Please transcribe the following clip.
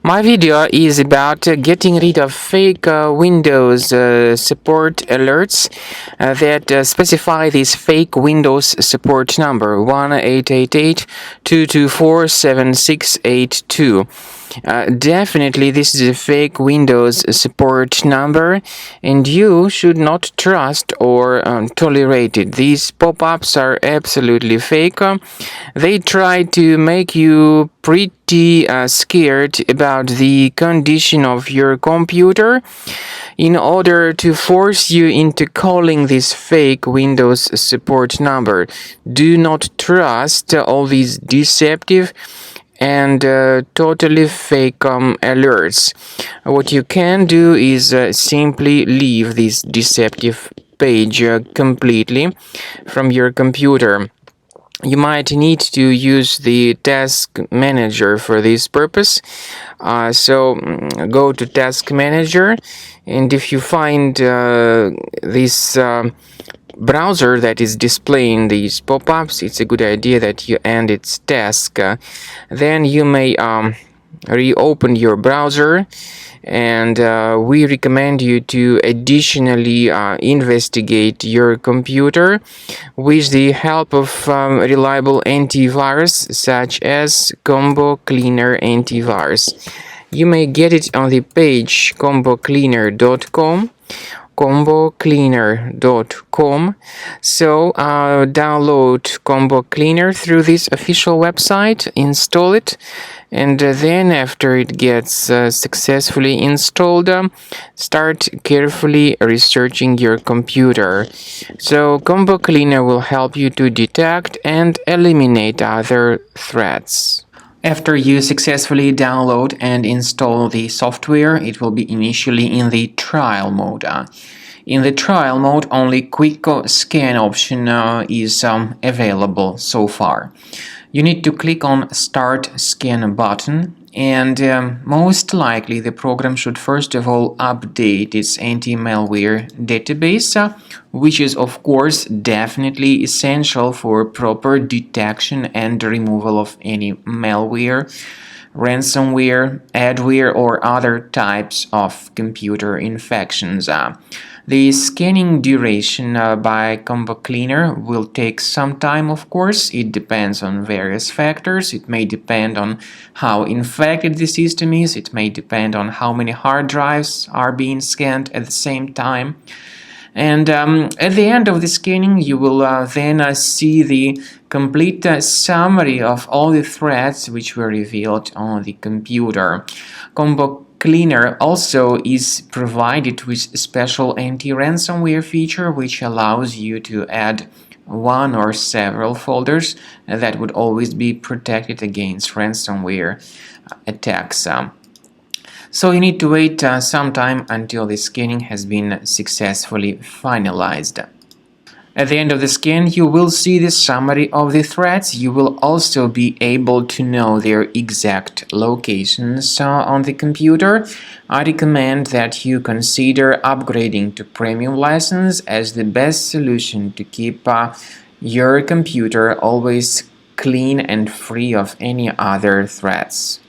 My video is about getting rid of fake Windows support alerts that specify this fake Windows support number 1-888-224-7682. Definitely this is a fake Windows support number and you should not trust or tolerate it. These pop-ups are absolutely fake. They try to make you pretty scared about the condition of your computer in order to force you into calling this fake Windows support number. Do not trust all these deceptive and totally fake alerts. What you can do is simply leave this deceptive page completely from your computer. You might need to use the Task Manager for this purpose. So go to Task Manager, and if you find this browser that is displaying these pop-ups, it's a good idea that you end its task. Then you may reopen your browser, and we recommend you to additionally investigate your computer with the help of reliable antivirus such as Combo Cleaner Antivirus. You may get it on the page combocleaner.com. combocleaner.com. So download Combo Cleaner through this official website, install it, and then after it gets successfully installed, start carefully researching your computer. So Combo Cleaner will help you to detect and eliminate other threats. After you successfully download and install the software, it will be initially in the trial mode. In the trial mode, only Quick Scan option is available so far. You need to click on Start Scan button, and most likely the program should first of all update its anti-malware database, which is of course definitely essential for proper detection and removal of any malware, ransomware, adware, or other types of computer infections. The scanning duration by Combo Cleaner will take some time, of course. It depends on various factors. It may depend on how infected the system is. It may depend on how many hard drives are being scanned at the same time. And at the end of the scanning, you will then see the complete summary of all the threats which were revealed on the computer. Combo Cleaner also is provided with a special anti-ransomware feature which allows you to add one or several folders that would always be protected against ransomware attacks. So you need to wait some time until the scanning has been successfully finalized. At the end of the scan, you will see the summary of the threats. You will also be able to know their exact locations on the computer. I recommend that you consider upgrading to Premium license as the best solution to keep your computer always clean and free of any other threats.